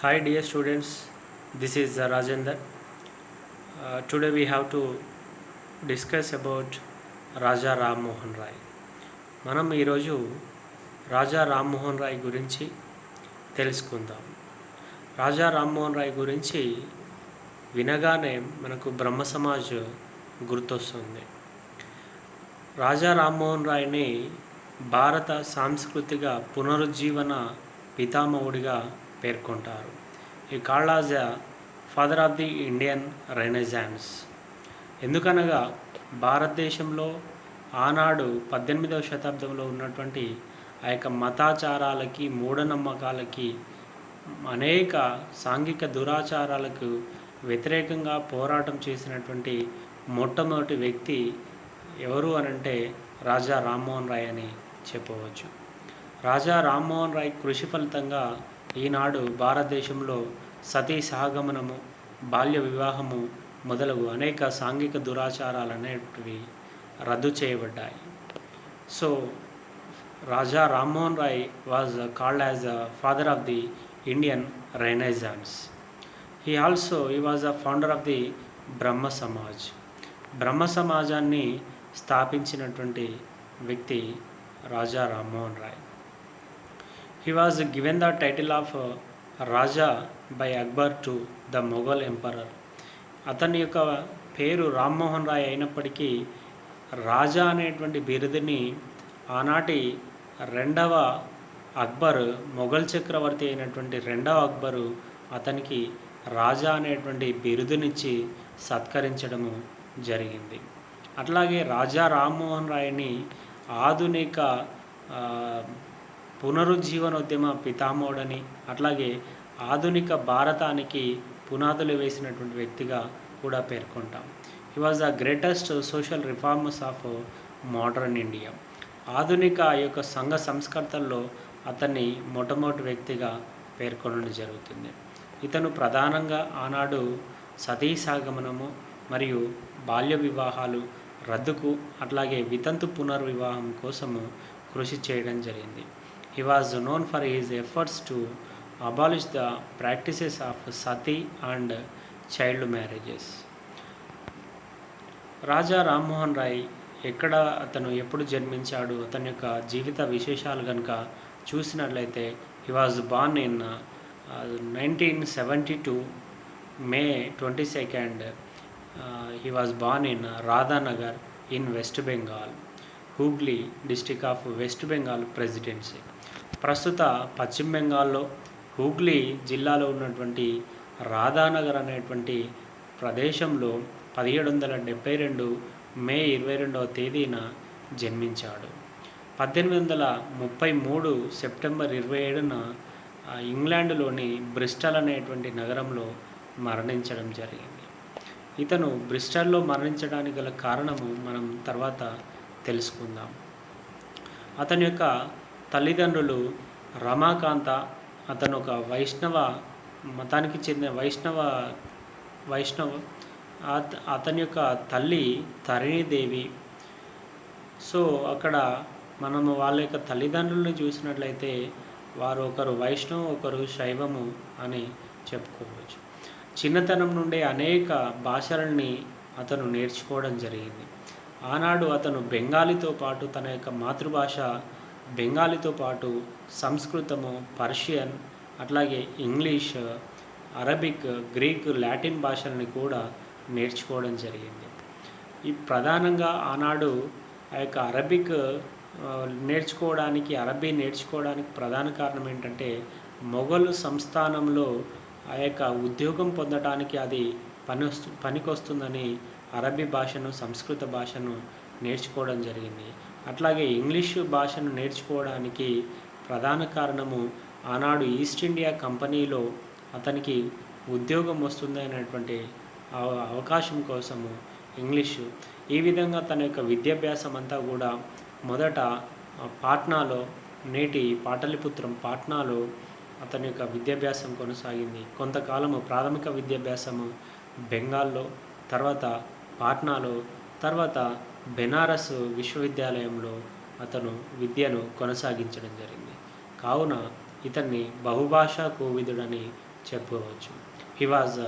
Hi dear students, this is Rajendra. Today we have to discuss about రాజా రామ్మోహన్ రాయ్. మనం ఈరోజు రాజా రామ్మోహన్ రాయ్ గురించి తెలుసుకుందాం. రాజా రామ్మోహన్ రాయ్ గురించి వినగానే మనకు బ్రహ్మ సమాజ్ గుర్తొస్తుంది. రాజా రామ్మోహన్ రాయ్ని భారత సాంస్కృతిక పునరుజ్జీవన పితామహుడిగా పేర్కొంటారు. ఈ called as a father of the Indian Renaissance. ఎందుకనగా భారతదేశంలో ఆనాడు 18వ శతాబ్దంలో ఉన్నటువంటి ఆ యొక్క మతాచారాలకి, మూఢనమ్మకాలకి, అనేక సాంఘిక దురాచారాలకు వ్యతిరేకంగా పోరాటం చేసినటువంటి మొట్టమొదటి వ్యక్తి ఎవరు అనంటే రాజా రామ్మోహన్ రాయ్ అని చెప్పవచ్చు. రాజా రామ్మోహన్ రాయ్ కృషి ఫలితంగా ఈనాడు భారతదేశంలో సతీ సహగమనము, బాల్య వివాహము మొదలగు అనేక సాంఘిక దురాచారాలు అనేటివి రద్దు చేయబడ్డాయి. So Raja Rammohan Roy was called as a father of the Indian renaissance. He was a founder of the Brahma Samaj. Brahma సమాజాన్ని స్థాపించినటువంటి వ్యక్తి రాజా Rammohan Roy. He was given the title of Raja by Akbar to the Mughal Emperor. అతని యొక్క పేరు రామ్మోహన్ రాయ్ అయినప్పటికీ రాజా అనేటువంటి బిరుదుని ఆనాటి రెండవ అక్బర్, మొఘల్ చక్రవర్తి అయినటువంటి రెండవ అక్బరు అతనికి రాజా అనేటువంటి బిరుదునిచ్చి సత్కరించడము జరిగింది. అట్లాగే రాజా రామ్మోహన్ రాయ్ని ఆధునిక పునరుజ్జీవనోద్యమ పితామహుడని, అట్లాగే ఆధునిక భారతానికి పునాదులు వేసినటువంటి వ్యక్తిగా కూడా పేర్కొంటాం. He was the greatest social reformers of modern India. ఆధునిక యొక్క సంఘ సంస్కర్తల్లో అతన్ని మొట్టమొదటి వ్యక్తిగా పేర్కొనడం జరుగుతుంది. ఇతను ప్రధానంగా ఆనాడు సతీ సహగమనము మరియు బాల్య వివాహాలు రద్దుకు, అట్లాగే వితంతు పునర్వివాహం కోసము కృషి చేయడం జరిగింది. He was known for his efforts to abolish the practices of sati and child marriages. రాజా రామ్మోహన్ రాయ్ అతను ఎప్పుడు జన్మించాడు, అతని యొక్క జీవిత విశేషాలు కనుక చూసినట్లయితే he was born in 1972 May 22nd. He was born in Radhanagar in west Bengal, Hooghly district of west Bengal presidency. ప్రస్తుత పశ్చిమ బెంగాల్లో హూగ్లీ జిల్లాలో ఉన్నటువంటి రాధానగర్ అనేటువంటి ప్రదేశంలో 1772 మే 22వ తేదీన జన్మించాడు. 1833 సెప్టెంబర్ 27న ఇంగ్లాండ్లోని బ్రిస్టల్ అనేటువంటి నగరంలో మరణించడం జరిగింది. ఇతను బ్రిస్టల్లో మరణించడానికి గల కారణము మనం తర్వాత తెలుసుకుందాం. అతని యొక్క తల్లిదండ్రులు రమాకాంత, అతను ఒక వైష్ణవ మతానికి చెందిన వైష్ణవ. అతని యొక్క తల్లి తరిణీదేవి. సో అక్కడ మనము వాళ్ళ యొక్క తల్లిదండ్రులను చూసినట్లయితే వారు ఒకరు వైష్ణవం, ఒకరు శైవము అని చెప్పుకోవచ్చు. చిన్నతనం నుండి అనేక భాషలని అతను నేర్చుకోవడం జరిగింది. ఆనాడు అతను బెంగాలీతో పాటు తన యొక్క మాతృభాష బెంగాలీతో పాటు సంస్కృతము, పర్షియన్, అట్లాగే ఇంగ్లీష్, అరబిక్, గ్రీక్, లాటిన్ భాషలని కూడా నేర్చుకోవడం జరిగింది. ఈ ప్రధానంగా ఆనాడు ఆ యొక్క అరబీ నేర్చుకోవడానికి ప్రధాన కారణం ఏంటంటే మొఘల్ సంస్థానంలో ఆ యొక్క ఉద్యోగం పొందడానికి అది పనికొస్తుందని అరబీ భాషను, సంస్కృత భాషను నేర్చుకోవడం జరిగింది. అట్లాగే ఇంగ్లీషు భాషను నేర్చుకోవడానికి ప్రధాన కారణము ఆనాడు ఈస్ట్ ఇండియా కంపెనీలో అతనికి ఉద్యోగం వస్తుంది అనేటువంటి అవకాశం కోసము ఇంగ్లీషు. ఈ విధంగా తన యొక్క విద్యాభ్యాసం అంతా కూడా మొదట పాట్నాలో, నేటి పాటలిపుత్రం పాట్నాలో అతని యొక్క విద్యాభ్యాసం కొనసాగింది. కొంతకాలము ప్రాథమిక విద్యాభ్యాసము బెంగాల్లో, తర్వాత పాట్నాలో, తర్వాత బెనారస్ విశ్వవిద్యాలయంలో అతను విద్యను కొనసాగించడం జరిగింది. కావున ఇతన్ని బహుభాషా కోవిదుడని చెప్పుకోవచ్చు. He was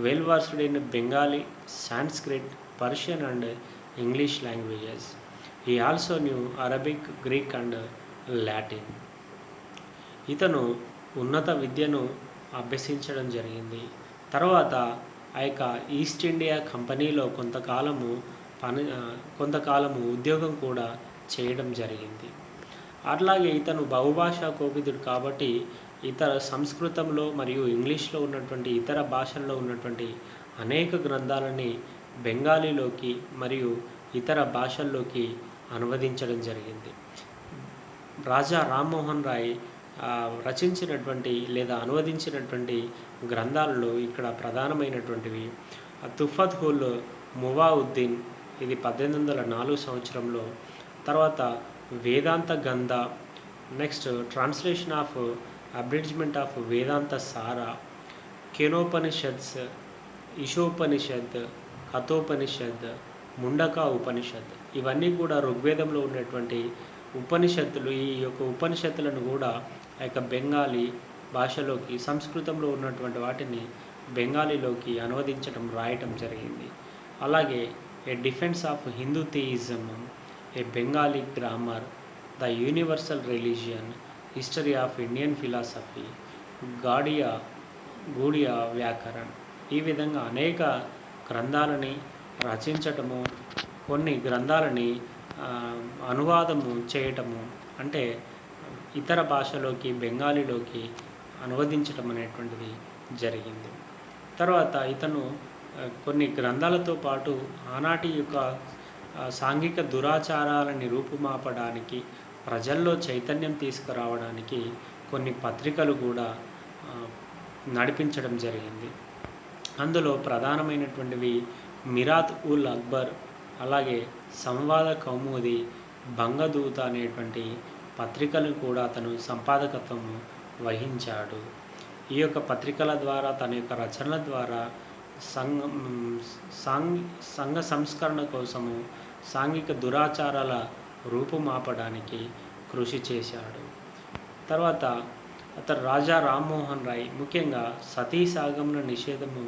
well versed in Bengali, Sanskrit, Persian and English languages. He also new Arabic, Greek and Latin. ఇతను ఉన్నత విద్యను అభ్యసించడం జరిగింది. తర్వాత ఆ యొక్క ఈస్ట్ ఇండియా కంపెనీలో కొంతకాలము ఉద్యోగం కూడా చేయడం జరిగింది. అట్లాగే ఇతను బహుభాషా కోవిదుడు కాబట్టి ఇతర సంస్కృతంలో మరియు ఇంగ్లీష్లో ఉన్నటువంటి ఇతర భాషల్లో ఉన్నటువంటి అనేక గ్రంథాలని బెంగాలీలోకి మరియు ఇతర భాషల్లోకి అనువదించడం జరిగింది. రాజా రామ్మోహన్ రాయ్ రచించినటువంటి లేదా అనువదించినటువంటి గ్రంథాలలో ఇక్కడ ప్రధానమైనటువంటివి తుఫత్ హుల్ మువాఉద్దీన్, ఇది 1804 సంవత్సరంలో. తర్వాత వేదాంత గంధ, నెక్స్ట్ ట్రాన్స్లేషన్ ఆఫ్ అబ్రిడ్జ్మెంట్ ఆఫ్ వేదాంత సారా, కెనోపనిషద్స్, ఈశోపనిషద్, కథోపనిషద్, ముండకా ఉపనిషద్. ఇవన్నీ కూడా ఋగ్వేదంలో ఉన్నటువంటి ఉపనిషత్తులు. ఈ యొక్క ఉపనిషత్తులను కూడా ఆ యొక్క బెంగాలీ భాషలోకి, సంస్కృతంలో ఉన్నటువంటి వాటిని బెంగాలీలోకి అనువదించడం, రాయటం జరిగింది. అలాగే a defence of Hindu theism, a Bengali grammar, the universal religion, history of Indian philosophy, Gaudiya Vyakaran. ఈ విధంగా అనేక గ్రంథాలని రచించటము, కొన్ని గ్రంథాలని అనువాదము చేయటము, అంటే ఇతర భాషలోకి బెంగాలీలోకి అనువదించటం అనేటువంటిది జరిగింది. తర్వాత ఇతను కొన్ని గ్రంథాలతో పాటు ఆనాటి యొక్క సాంఘిక దురాచారాలని రూపుమాపడానికి, ప్రజల్లో చైతన్యం తీసుకురావడానికి కొన్ని పత్రికలు కూడా నడిపించడం జరిగింది. అందులో ప్రధానమైనటువంటివి మిరాత్ ఉల్ అక్బర్, అలాగే సంవాద కౌముది, బంగదూత అనేటువంటి పత్రికలను కూడా అతను సంపాదకత్వం వహించాడు. ఈ యొక్క పత్రికల ద్వారా, తన యొక్క రచనల ద్వారా సంఘ సంస్కరణ కోసము, సాంఘిక దురాచారాల రూపుమాపడానికి కృషి చేశాడు. తర్వాత అతను రాజా రామ్మోహన్ రాయ్ ముఖ్యంగా సతీ సాగమన నిషేధము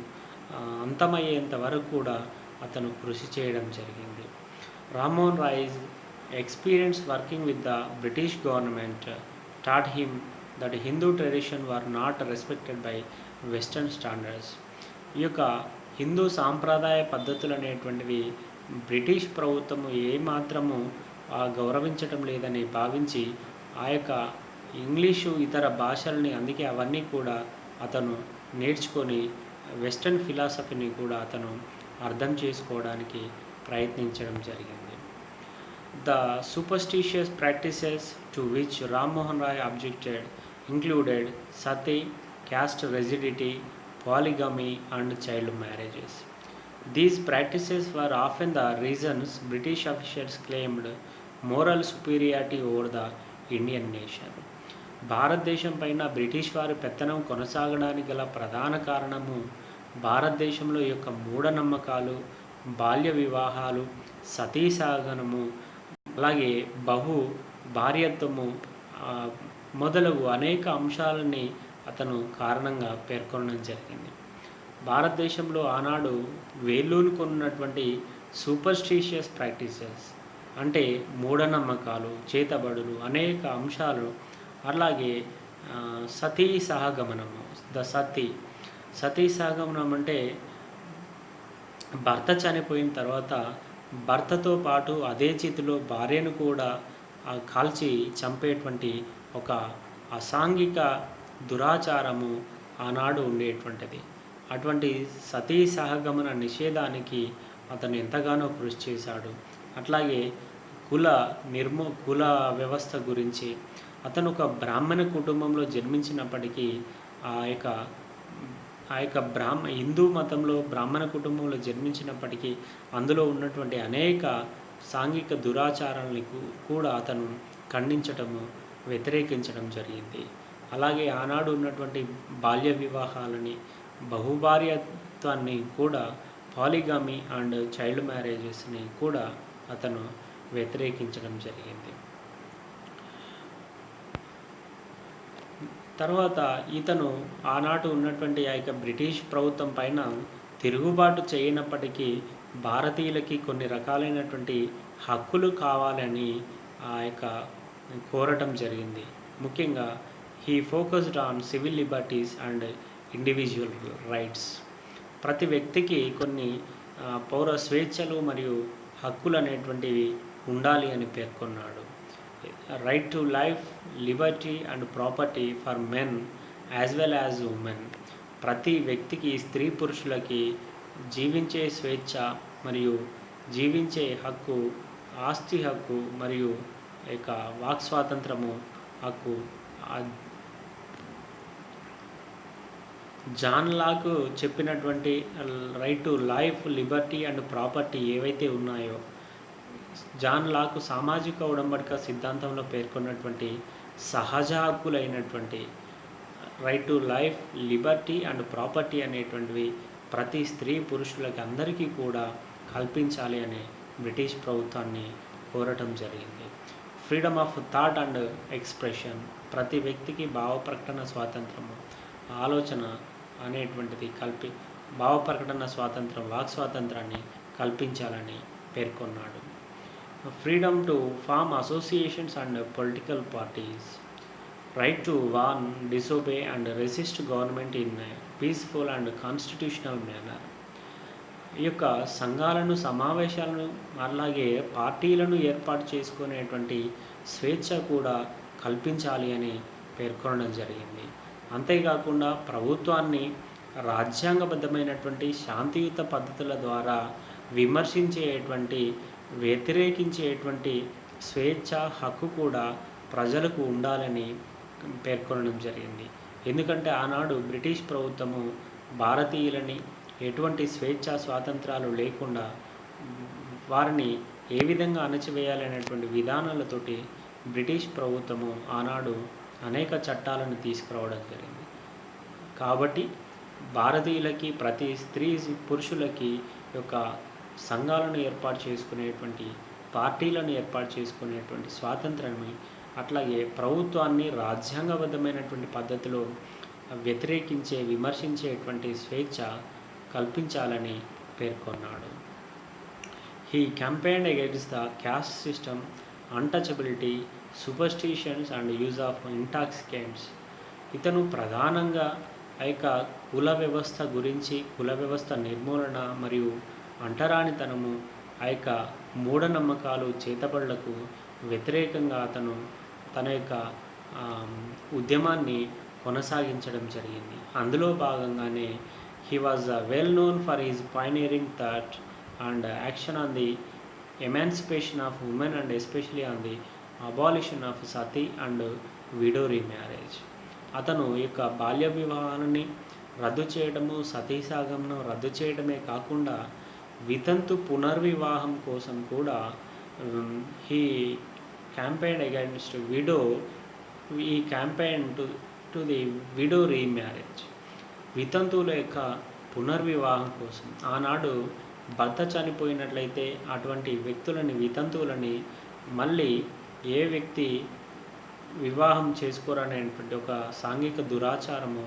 అంతమయ్యేంత వరకు కూడా అతను కృషి చేయడం జరిగింది. Rammohan Roy experience working with the British government taught him that Hindu tradition were not respected by Western standards. ఈ యొక్క హిందూ సాంప్రదాయ పద్ధతులు అనేటువంటివి బ్రిటిష్ ప్రభుత్వము ఏమాత్రము గౌరవించటం లేదని భావించి ఆ యొక్క ఇంగ్లీషు, ఇతర భాషల్ని, అందుకే అవన్నీ కూడా అతను నేర్చుకొని వెస్టర్న్ ఫిలాసఫీని కూడా అతను అర్థం చేసుకోవడానికి ప్రయత్నించడం జరిగింది. The superstitious practices to which Ram Mohan Roy objected included sati, caste rigidity, polygamy and child marriages. These practices were often the reasons British officials claimed moral superiority over the Indian nation. భారతదేశం పైన British వారి పెత్తనం కొనసాగడానికి గల ప్రధాన కారణము భారతదేశంలో యొక్క మూఢనమ్మకాలు, బాల్య వివాహాలు, సతీసాగనము, అలాగే భార్యత్వము మొదలగు అనేక అంశాలని అతను కారణంగా పేర్కొనడం జరిగింది. భారతదేశంలో ఆనాడు వేళ్ళూనుకున్నటువంటి సూపర్స్టిషియస్ ప్రాక్టీసెస్ అంటే మూఢనమ్మకాలు, చేతబడులు, అనేక అంశాలు, అలాగే సతీ సహగమనము, సతీ సహగమనం అంటే భర్త చనిపోయిన తర్వాత భర్తతో పాటు అదే చేతిలో భార్యను కూడా కాల్చి చంపేటువంటి ఒక అసాంఘిక దురాచారము ఆనాడు ఉండేటువంటిది. అటువంటి సతీ సహగమన నిషేధానికి అతను ఎంతగానో కృషి చేశాడు. అట్లాగే కుల వ్యవస్థ గురించి అతను ఒక బ్రాహ్మణ కుటుంబంలో జన్మించినప్పటికీ ఆ యొక్క హిందూ మతంలో బ్రాహ్మణ కుటుంబంలో జన్మించినప్పటికీ అందులో ఉన్నటువంటి అనేక సాంఘిక దురాచారాలని కూడా అతను ఖండించటము, వ్యతిరేకించడం జరిగింది. అలాగే ఆనాడు ఉన్నటువంటి బాల్య వివాహాలని, బహుభార్యత్వాన్ని కూడా, పాలిగామీ అండ్ చైల్డ్ మ్యారేజెస్ని కూడా అతను వ్యతిరేకించడం జరిగింది. తర్వాత ఇతను ఆనాడు ఉన్నటువంటి ఆ యొక్క బ్రిటిష్ ప్రభుత్వం పైన తిరుగుబాటు చేయనప్పటికీ భారతీయులకి కొన్ని రకాలైనటువంటి హక్కులు కావాలని ఆ యొక్క కోరటం జరిగింది. ముఖ్యంగా he focused on civil liberties and individual rights. ప్రతి వ్యక్తికి కొన్ని పౌర స్వేచ్ఛలు మరియు హక్కులు అనేటువంటివి ఉండాలి అని పేర్కొన్నాడు. Right to life, liberty and property for men as well as women. ప్రతి వ్యక్తికి, స్త్రీ పురుషులకి జీవించే స్వేచ్ఛ మరియు జీవించే హక్కు, ఆస్తి హక్కు మరియు ఇక వాక్ స్వాతంత్రము హక్కు జాన్ లాక్ చెప్పినటువంటి right to life, liberty and property ఏవైతే ఉన్నాయో, జాన్ లాక్ సామాజిక ఉడంబడిక సిద్ధాంతంలో పేర్కొన్నటువంటి సహజ హక్కులైనటువంటి right to life, liberty and property అనేటువంటివి ప్రతి స్త్రీ పురుషులకి అందరికీ కూడా కల్పించాలి అనే బ్రిటిష్ ప్రభుత్వాన్ని కోరటం జరిగింది. Freedom of thought and expression. ప్రతి వ్యక్తికి భావ ప్రకటన స్వాతంత్రము, ఆలోచన అనేటువంటిది భావ ప్రకటన స్వాతంత్రం, వాక్ స్వాతంత్రాన్ని కల్పించాలని పేర్కొన్నాడు. Freedom to form associations and political parties. Right to warn, disobey and resist government in peaceful and constitutional manner. ఈ యొక్క సంఘాలను, సమావేశాలను, అలాగే పార్టీలను ఏర్పాటు చేసుకునేటువంటి స్వేచ్ఛ కూడా కల్పించాలి అని పేర్కొనడం జరిగింది. అంతేకాకుండా ప్రభుత్వాన్ని రాజ్యాంగబద్ధమైనటువంటి శాంతియుత పద్ధతుల ద్వారా విమర్శించేటువంటి, వ్యతిరేకించేటువంటి స్వేచ్ఛ హక్కు కూడా ప్రజలకు ఉండాలని పేర్కొనడం జరిగింది. ఎందుకంటే ఆనాడు బ్రిటిష్ ప్రభుత్వము భారతీయులని ఎటువంటి స్వేచ్ఛ స్వాతంత్రాలు లేకుండా వారిని ఏ విధంగా అణచివేయాలనేటువంటి విధానాలతోటి బ్రిటిష్ ప్రభుత్వము ఆనాడు అనేక చట్టాలను తీసుకురావడం జరిగింది. కాబట్టి భారతీయులకి, ప్రతి స్త్రీ పురుషులకి యొక్క సంఘాలను ఏర్పాటు చేసుకునేటువంటి, పార్టీలను ఏర్పాటు చేసుకునేటువంటి స్వాతంత్రాన్ని, అట్లాగే ప్రభుత్వాన్ని రాజ్యాంగబద్ధమైనటువంటి పద్ధతిలో వ్యతిరేకించే, విమర్శించేటువంటి స్వేచ్ఛ కల్పించాలని పేర్కొన్నాడు. He campaigned against the caste system, untouchability, superstitions and use of intoxicants. ఇతను ప్రధానంగా ఆ యొక్క కుల వ్యవస్థ గురించి, కుల వ్యవస్థ నిర్మూలన మరియు అంటరానితనము, ఆ యొక్క మూఢనమ్మకాలు, చేతబడులకు వ్యతిరేకంగా అతను తన యొక్క ఉద్యమాన్ని కొనసాగించడం జరిగింది. అందులో భాగంగానే he was well known for his pioneering thought and action on the emancipation of women and especially on the abolition of sati and widow remarriage. అతను యొక్క బాల్య వివాహాన్ని రద్దు చేయడము, సతీసాగంను రద్దు చేయడమే కాకుండా వితంతు పునర్వివాహం కోసం కూడా హీ క్యాంపెయిన్ అగైన్స్ట్ విడో, ఈ campaign to the widow remarriage. వితంతువుల యొక్క పునర్వివాహం కోసం ఆనాడు భర్త చనిపోయినట్లయితే అటువంటి వ్యక్తులని, వితంతువులని మళ్ళీ ఏ వ్యక్తి వివాహం చేసుకోరనేటువంటి ఒక సాంఘిక దురాచారము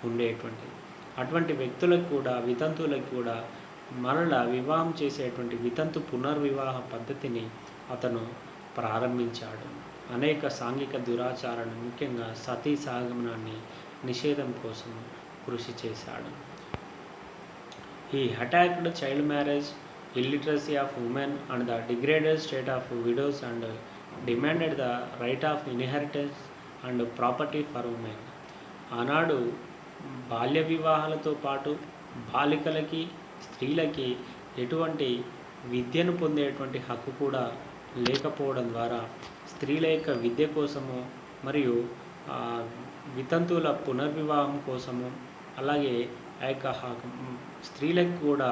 ఉండేటువంటిది. అటువంటి వ్యక్తులకు కూడా, వితంతువులకు కూడా మరలా వివాహం చేసేటువంటి వితంతు పునర్వివాహ పద్ధతిని అతను ప్రారంభించాడు. అనేక సాంఘిక దురాచారాలను, ముఖ్యంగా సతీ సాగమనాన్ని నిషేధం కోసం కృషి చేశాడు. He attacked child marriage, illiteracy of women and the degraded state of widows and demanded the right of inheritance and property for women. ఆనాడు బాల్య వివాహాలతో పాటు బాలికలకి, స్త్రీలకి ఎటువంటి విద్యను పొందేటువంటి హక్కు కూడా లేకపోవడం ద్వారా స్త్రీల యొక్క విద్య కోసము మరియు వితంతువుల పునర్వివాహం కోసము, అలాగే ఆ యొక్క స్త్రీలకు కూడా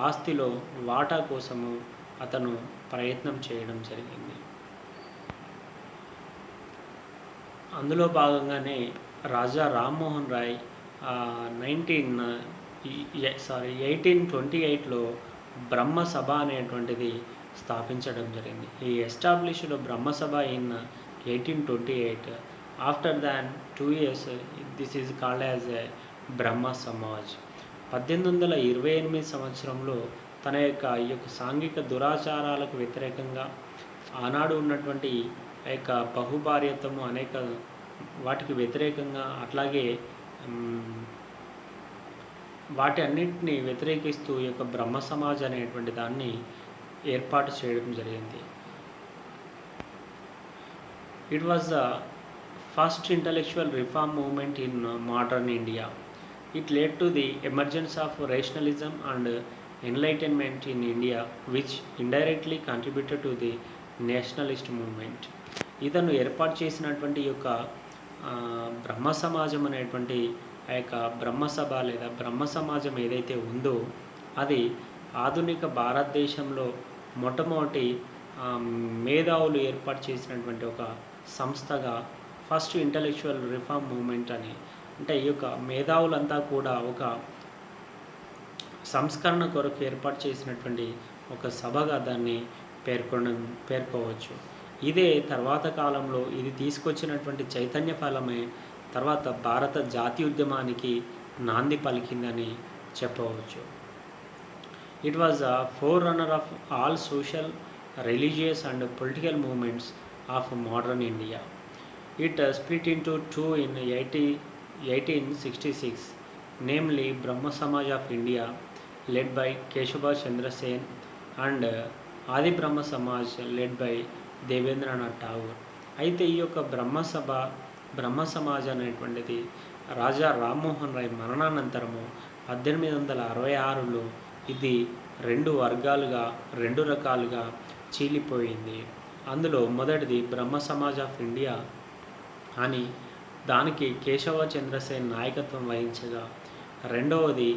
ఆస్తిలో వాటా కోసము అతను ప్రయత్నం చేయడం జరిగింది. అందులో భాగంగానే రాజా రామ్మోహన్ రాయ్ 1828లో బ్రహ్మసభ అనేటువంటిది స్థాపించడం జరిగింది. ఈ established Brahma Sabha in 1828 after than 2 years this is called as a Brahma Samaj. 1828 సంవత్సరంలో తన యొక్క ఈ యొక్క సాంఘిక దురాచారాలకు వ్యతిరేకంగా ఆనాడు ఉన్నటువంటి ఆ యొక్క బహుభార్యత్వము అనేక వాటికి వ్యతిరేకంగా, అట్లాగే వాటి అన్నింటినీ వ్యతిరేకిస్తూ ఈ యొక్క బ్రహ్మ సమాజ్ అనేటువంటి దాన్ని ఏర్పాటు చేయడం జరిగింది. It was the first intellectual reform movement in modern India. It led to the emergence of rationalism and enlightenment in India, which indirectly contributed to the nationalist movement. ఇతను ఏర్పాటు చేసినటువంటి యొక్క బ్రహ్మ సమాజం అనేటువంటి ఆ యొక్క బ్రహ్మసభ లేదా బ్రహ్మ సమాజం ఏదైతే ఉందో అది ఆధునిక భారతదేశంలో మొట్టమొదటి మేధావులు ఏర్పాటు చేసినటువంటి ఒక సంస్థగా ఫస్ట్ ఇంటలెక్చువల్ రిఫార్మ్ మూవ్మెంట్ అని, అంటే ఈ యొక్క మేధావులంతా కూడా ఒక సంస్కరణ కొరకు ఏర్పాటు చేసినటువంటి ఒక సభగా దాన్ని పేర్కోవచ్చు. ఇదే తర్వాత కాలంలో ఇది తీసుకొచ్చినటువంటి చైతన్య ఫలమే తర్వాత భారత జాతీయోద్యమానికి నాంది పలికిందని చెప్పవచ్చు. It was a four runner of all social, religious and political movements of modern India. It split into two in 1866, namely Brahma Samaj of India led by Keshava Chandra Sen and Adi Brahma Samaj led by Devendranath Tagore. అయితే ఈ యొక్క బ్రహ్మ సమాజ్ అనేటువంటిది రాజా రామ్మోహన్ రాయ్ మరణానంతరము 1866లో ఇది రెండు రకాలుగా చీలిపోయింది. అందులో మొదటిది బ్రహ్మ Samaj of India అని, దానికి కేశవ చంద్రసేన్ నాయకత్వం వహించగా, రెండవది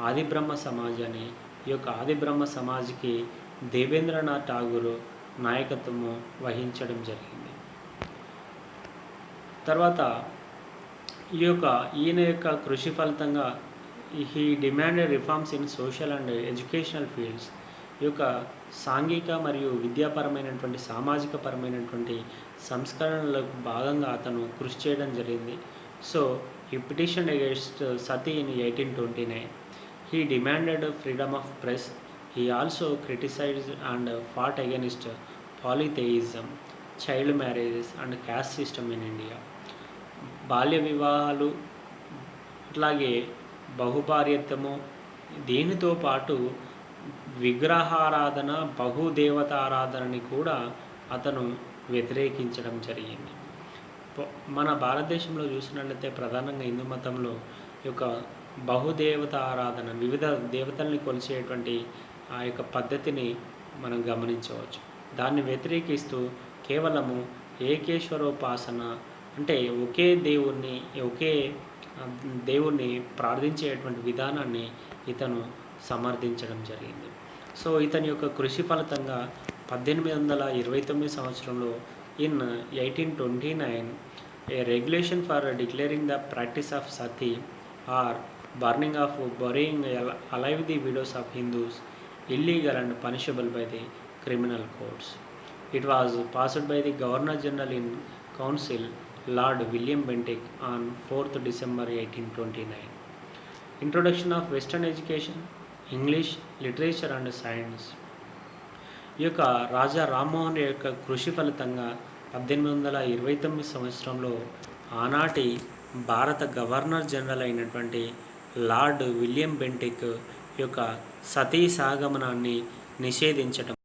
ఆది బ్రహ్మ సమాజ్ అని, ఈ యొక్క ఆది బ్రహ్మ సమాజ్కి దేవేంద్రనాథ్ ఠాగూర్ నాయకత్వము వహించడం జరిగింది. తర్వాత ఈయన యొక్క కృషి ఫలితంగా he demanded reforms in social and educational fields. ఈ యొక్క సాంఘిక మరియు విద్యాపరమైనటువంటి సామాజిక పరమైనటువంటి సంస్కరణలకు భాగంగా అతను కృషి చేయడం జరిగింది. So he petitioned against Sati in 1829. He demanded freedom of press. He also criticized and fought against polytheism, child marriages and caste system in India. బాల్య వివాహాలు అట్లాగే బహుభార్యత్వము, దీనితో పాటు విగ్రహారాధన, బహుదేవతారాధనని కూడా అతను వ్యతిరేకించడం జరిగింది. మన భారతదేశంలో చూసినట్లయితే ప్రధానంగా హిందూ మతంలో ఈ యొక్క బహుదేవత ఆరాధన, వివిధ దేవతల్ని కొలిచేటువంటి ఆ యొక్క పద్ధతిని మనం గమనించవచ్చు. దాన్ని వ్యతిరేకిస్తూ కేవలము ఏకేశ్వరోపాసన, అంటే ఒకే దేవుణ్ణి ప్రార్థించేటువంటి విధానాన్ని ఇతను సమర్థించడం జరిగింది. సో ఇతని యొక్క కృషి ఫలితంగా 1829 సంవత్సరంలో in 1829 a regulation for declaring the practice of sati or burning of burying alive the widows of Hindus illegal and punishable by the criminal courts. It was passed by the Governor General in Council Lord William Bentinck on 4th December 1829. Introduction of Western education, English, literature and science. ఈ యొక్క రాజా రామ్మోహన్ యొక్క కృషి ఫలితంగా 1829 సంవత్సరంలో ఆనాటి భారత governor general అయినటువంటి lord William Bentinck యొక్క సతీ సహగమనాన్ని నిషేధించటం.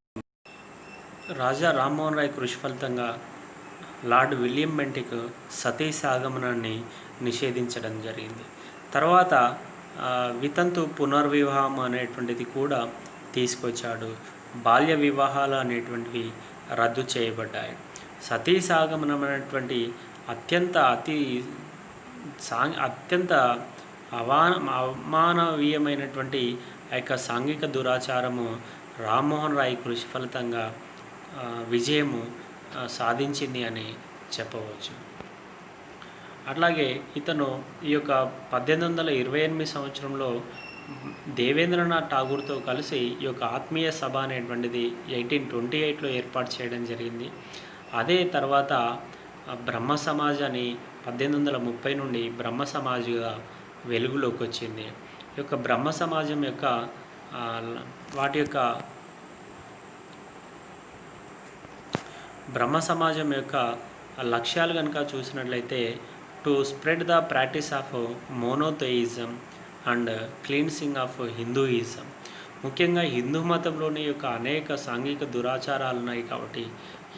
రాజా రామ్మోహన్ రాయ్ కృషి ఫలితంగా లార్డ్ విలియం బెంటిక్ సతీ సహగమనాన్ని నిషేధించడం జరిగింది. తర్వాత వితంతు పునర్వివాహం అనేటువంటిది కూడా తీసుకొచ్చాడు. బాల్య వివాహాలు అనేటువంటివి రద్దు చేయబడ్డాయి. సతీ సహగమనం అనేటువంటి అత్యంత అమానవీయమైనటువంటి ఆ యొక్క సాంఘిక దురాచారము రామ్మోహన్ రాయ్ కృషి ఫలితంగా విజయము సాధించింది అని చెప్పవచ్చు. అట్లాగే ఇతను ఈ యొక్క 1828 సంవత్సరంలో దేవేంద్రనాథ్ ఠాగూర్తో కలిసి ఈ యొక్క ఆత్మీయ సభ అనేటువంటిది 1828లో ఏర్పాటు చేయడం జరిగింది. అదే తర్వాత బ్రహ్మ సమాజ్ అని 1830 నుండి బ్రహ్మ సమాజ్గా వెలుగులోకి వచ్చింది. ఈ యొక్క బ్రహ్మ సమాజం యొక్క వాటి యొక్క బ్రహ్మ సమాజం యొక్క లక్ష్యాలు కనుక చూసినట్లయితే to spread the practice of monotheism and cleansing of Hinduism. ముఖ్యంగా హిందూ మతంలోని యొక్క అనేక సాంఘిక దురాచారాలు ఉన్నాయి కాబట్టి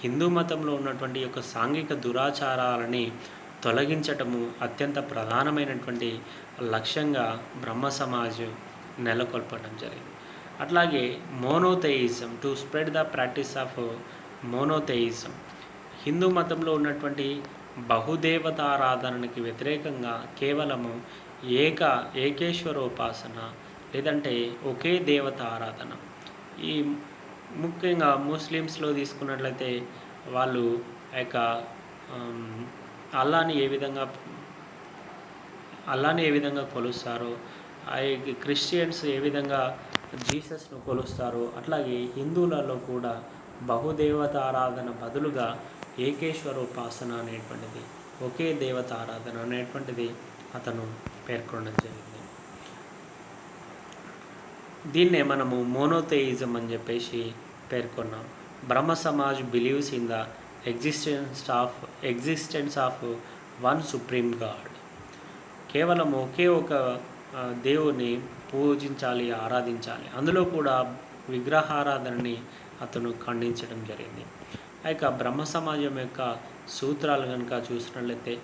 హిందూ మతంలో ఉన్నటువంటి యొక్క సాంఘిక దురాచారాలని తొలగించటము అత్యంత ప్రధానమైనటువంటి లక్ష్యంగా బ్రహ్మ సమాజ్ నెలకొల్పడం జరిగింది. అట్లాగే monotheism, to spread the practice of monotheism, Hindu మతంలో ఉన్నటువంటి బహుదేవతారాధనకి వ్యతిరేకంగా కేవలము ఏకేశ్వరోపాసన లేదంటే ఒకే దేవత ఆరాధన. ఈ ముఖ్యంగా ముస్లిమ్స్లో తీసుకున్నట్లయితే వాళ్ళు ఆ యొక్క అల్లాని ఏ విధంగా కొలుస్తారో, క్రిస్టియన్స్ ఏ విధంగా జీసస్ను కొలుస్తారో, అట్లాగే హిందువులలో కూడా బహుదేవత ఆరాధన బదులుగా ఏకేశ్వరోపాసన అనేటువంటిది, ఒకే దేవత ఆరాధన అనేటువంటిది అతను పేర్కొనడం జరిగింది. దీన్నే మనము మోనోథెయిజం అని చెప్పేసి పేర్కొన్నాం. Brahma Samaj believes in the existence of one supreme god. కేవలం ఒకే ఒక దేవుని పూజించాలి, ఆరాధించాలి. అందులో కూడా విగ్రహారాధనని అతను ఖండించడం జరిగింది. ఆ యొక్క బ్రహ్మ సమాజం యొక్క సూత్రాలు కనుక చూసినట్లయితే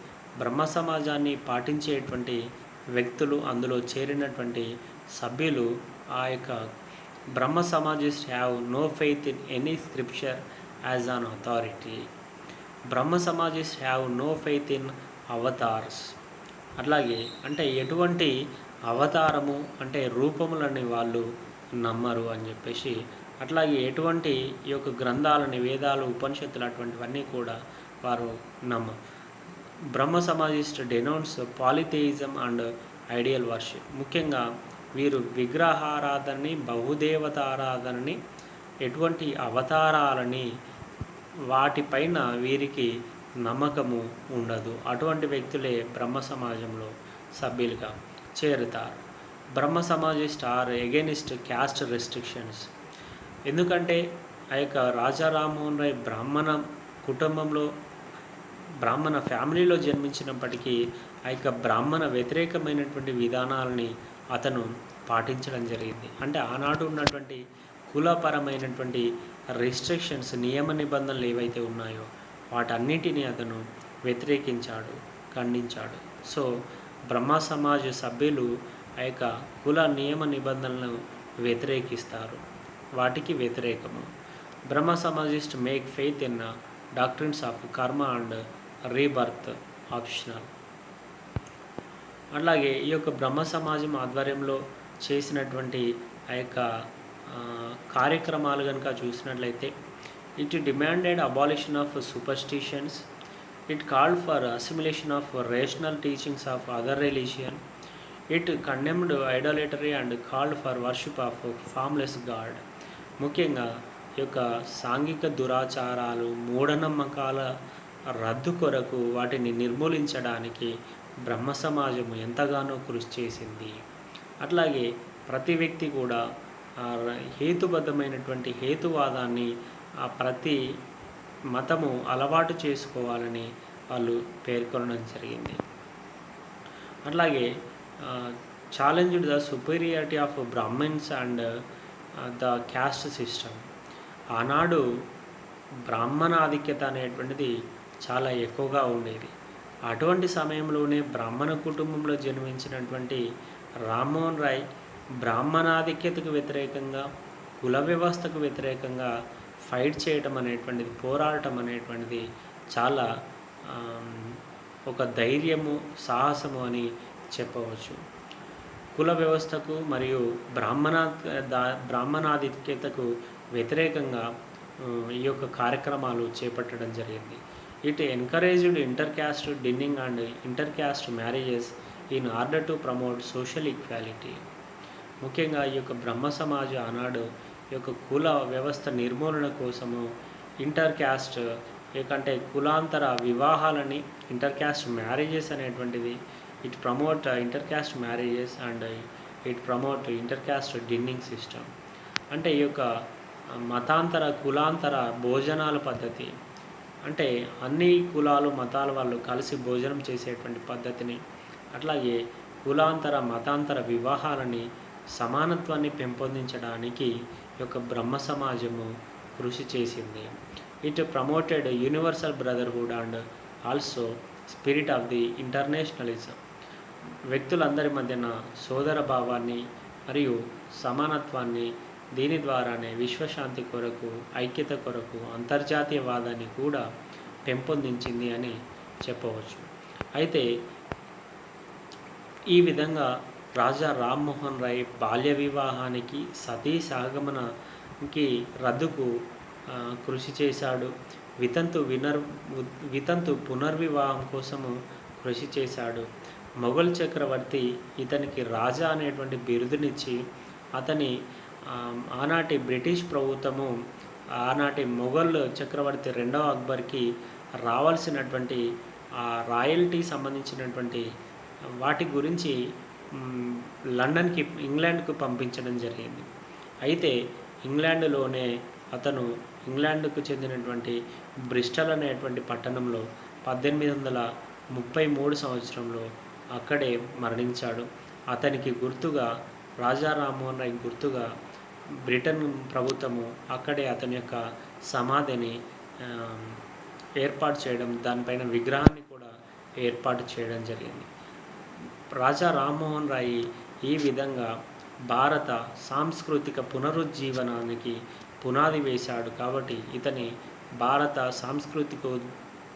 బ్రహ్మ సమాజాన్ని పాటించేటువంటి వ్యక్తులు, అందులో చేరినటువంటి సభ్యులు ఆ యొక్క Brahma Samajist have no faith in any scripture as an authority. Brahma Samajist have no faith in avatars. అట్లాగే అంటే ఎటువంటి అవతారము అంటే రూపములని వాళ్ళు నమ్మరు అని చెప్పేసి, అట్లాగే ఎటువంటి ఈ యొక్క గ్రంథాలని, వేదాలు, ఉపనిషత్తులు అటువంటివన్నీ కూడా వారు నమ్మరు. బ్రహ్మ సమాజిస్ట్ డెనౌన్స్ పాలిథెయిజం అండ్ ఐడియల్ వర్షిప్. ముఖ్యంగా వీరు విగ్రహారాధనని, బహుదేవత ఆరాధనని, ఎటువంటి అవతారాలని వాటిపైన వీరికి నమ్మకము ఉండదు. అటువంటి వ్యక్తులే బ్రహ్మ సమాజంలో సభ్యులుగా చేరుతారు. బ్రహ్మ సమాజిస్ట్ ఆర్ ఎగెనిస్ట్ క్యాస్ట్ రెస్ట్రిక్షన్స్. ఎందుకంటే ఆ యొక్క రాజా రామ్మోహన్ రాయ్ బ్రాహ్మణ కుటుంబంలో, బ్రాహ్మణ ఫ్యామిలీలో జన్మించినప్పటికీ ఆ యొక్క బ్రాహ్మణ వ్యతిరేకమైనటువంటి విధానాలని అతను పాటించడం జరిగింది. అంటే ఆనాడు ఉన్నటువంటి కులపరమైనటువంటి రెస్ట్రిక్షన్స్, నియమ నిబంధనలు ఏవైతే ఉన్నాయో వాటన్నిటినీ అతను వ్యతిరేకించాడు, ఖండించాడు. సో బ్రహ్మ సమాజ సభ్యులు ఆ యొక్క కుల నియమ నిబంధనలను వ్యతిరేకిస్తారు, వాటికి వ్యతిరేకము. Brahma Samajist make faith in doctrines of karma and rebirth optional. అలాగే ఈ యొక్క బ్రహ్మ సమాజం ఆధ్వర్యంలో చేసినటువంటి ఆ యొక్క కార్యక్రమాలు కనుక చూసినట్లయితే it demanded abolition of superstitions, it called for assimilation of rational teachings of other religion, it condemned idolatry and called for worship of formless God. ముఖ్యంగా ఈ యొక్క సాంఘిక దురాచారాలు, మూఢనమ్మకాల రద్దు కొరకు, వాటిని నిర్మూలించడానికి బ్రహ్మ సమాజం ఎంతగానో కృషి చేసింది. అట్లాగే ప్రతి వ్యక్తి కూడా హేతుబద్ధమైనటువంటి హేతువాదాన్ని ప్రతి మతము అలవాటు చేసుకోవాలని వాళ్ళు పేర్కొనడం జరిగింది. అట్లాగే challenged the superiority of Brahmins and the caste system. ఆనాడు బ్రాహ్మణ ఆధిక్యత అనేటువంటిది చాలా ఎక్కువగా ఉండేది. అటువంటి సమయంలోనే బ్రాహ్మణ కుటుంబంలో జన్మించినటువంటి రామ్మోహన్ రాయ్ బ్రాహ్మణాధిక్యతకు వ్యతిరేకంగా, కుల వ్యవస్థకు వ్యతిరేకంగా ఫైట్ చేయటం అనేటువంటిది, పోరాటం అనేటువంటిది చాలా ఒక ధైర్యము, సాహసము అని చెప్పవచ్చు. కుల వ్యవస్థకు మరియు బ్రాహ్మణాధిక్యతకు వ్యతిరేకంగా ఈ యొక్క కార్యక్రమాలు చేపట్టడం జరిగింది. It encouraged inter caste dining and inter caste marriages in order to promote social equality. ముఖ్యంగా ఈ యొక్క బ్రహ్మ సమాజం ఆనాడు ఈ యొక్క కుల వ్యవస్థ నిర్మూలన కోసము ఇంటర్ క్యాస్ట్ ఏకంటే కులాంతర వివాహాలని, ఇంటర్ క్యాస్ట్ మ్యారేజెస్ అనేటువంటిది, it promote inter caste marriages and it promote inter caste dining system. అంటే ఈ యొక్క మతాంతర కులాంతర భోజనాల పద్ధతి, అంటే అన్ని కులాలు మతాల వాళ్ళు కలిసి భోజనం చేసేటువంటి పద్ధతిని, అట్లాగే కులాంతర మతాంతర వివాహాలని, సమానత్వాన్ని పెంపొందించడానికి ఈ యొక్క బ్రహ్మ సమాజము కృషి చేసింది. It promoted universal brotherhood and also spirit of the internationalism. వ్యక్తులందరి మధ్యన సోదర భావాన్ని మరియు సమానత్వాన్ని, దీని ద్వారానే విశ్వశాంతి కొరకు, ఐక్యత కొరకు అంతర్జాతీయవాదాన్ని కూడా పెంపొందించింది అని చెప్పవచ్చు. అయితే ఈ విధంగా రాజా రామ్మోహన్ రాయ్ బాల్య వివాహానికి, సతీ సహగమనకి రద్దుకు కృషి చేశాడు. వితంతు పునర్వివాహం కోసము కృషి చేశాడు. మొఘల్ చక్రవర్తి ఇతనికి రాజా అనేటువంటి బిరుదునిచ్చి, అతని ఆనాటి బ్రిటిష్ ప్రభుత్వము ఆనాటి మొఘల్ చక్రవర్తి రెండవ అక్బర్కి రావాల్సినటువంటి రాయల్టీ సంబంధించినటువంటి వాటి గురించి లండన్కి, ఇంగ్లాండ్కు పంపించడం జరిగింది. అయితే ఇంగ్లాండ్లోనే అతను ఇంగ్లాండ్కు చెందినటువంటి బ్రిస్టల్ అనేటువంటి పట్టణంలో 1833 సంవత్సరంలో అక్కడే మరణించాడు. అతనికి గుర్తుగా, రాజా రామ్మోహన్ రాయ్ గుర్తుగా బ్రిటన్ ప్రభుత్వము అక్కడే అతని యొక్క సమాధిని ఏర్పాటు చేయడం, దానిపైన విగ్రహాన్ని కూడా ఏర్పాటు చేయడం జరిగింది. రాజా రామ్మోహన్ రాయ్ ఈ విధంగా భారత సాంస్కృతిక పునరుజ్జీవనానికి పునాది వేశాడు. కాబట్టి ఇతని భారత సాంస్కృతిక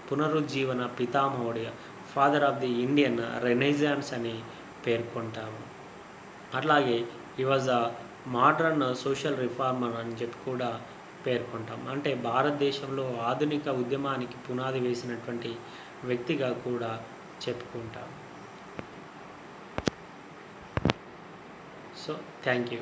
పునరుజ్జీవన పితామహుడు, father of the Indian renaissance అని పేర్కొంటాము. అట్లాగే ఈ was a modern social reformer అని చెప్పి కూడా పేర్కొంటాం. అంటే భారతదేశంలో ఆధునిక ఉద్యమానికి పునాది వేసినటువంటి వ్యక్తిగా కూడా చెప్పుకుంటాం. So thank you.